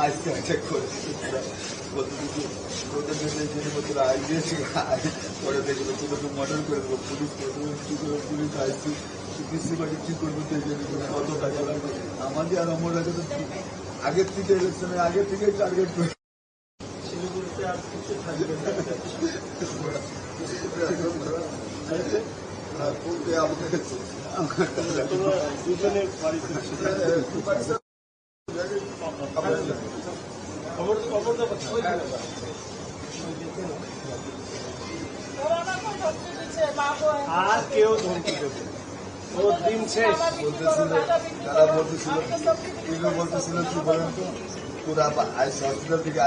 আজকে একটা করছি পরে দেখলো তোকে মর্ডার করে দেবো পুলিশ পুলিশ আইসি পিসি বাড়ি কি করবো কত টাকা লাগবে আমাদের আর আমার আগে তো আগের থেকে ইলেকশনের আগের থেকে টার্গেট করে শিলিগুড়িতে আর কিছু থাকবে দুজনের বাড়িতে আর কেউ ধমকি দেবে ও দিন শেষ বলতেছিল তারা বলতেছিল বলতেছিল কি বলেন তো তোরা হসপিটাল থেকে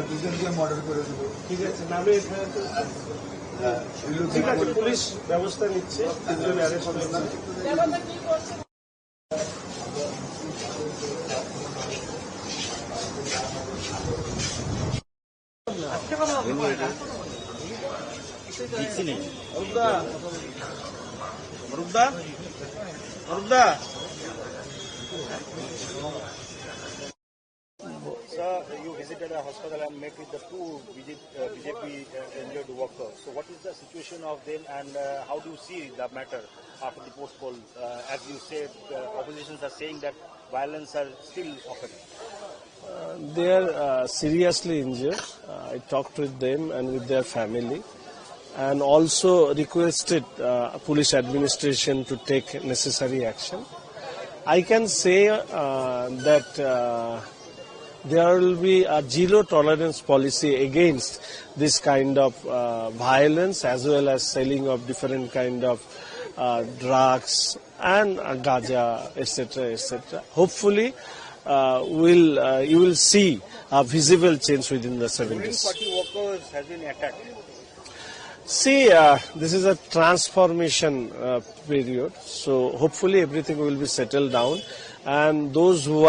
দুজনকে মর্ডার করে দেবো ঠিক আছে নামে ঠিক আছে পুলিশ ব্যবস্থা নিচ্ছে তিনজন অ্যারেস্ট হয়েছে Sir, you visited a hospital and met with the two BJP injured workers. So what is the situation of them and how do you see the matter after the post poll? As you said, oppositions are saying that violence are still occurring. They are seriously injured. I talked with them and with their family and also requested police administration to take necessary action. I can say that there will be a zero tolerance policy against this kind of violence as well as selling of different kind of drugs and gaja, etc., etc. Hopefully, you will see a visible change within the 70s. 40 workers have been attacked. See, this is a transformation period, so hopefully everything will be settled down, and those who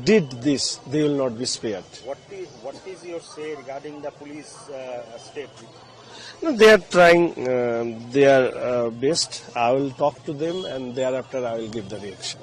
did this, they will not be spared. What is your say regarding the police step? No, they are trying their best. I will talk to them, and thereafter I will give the reaction.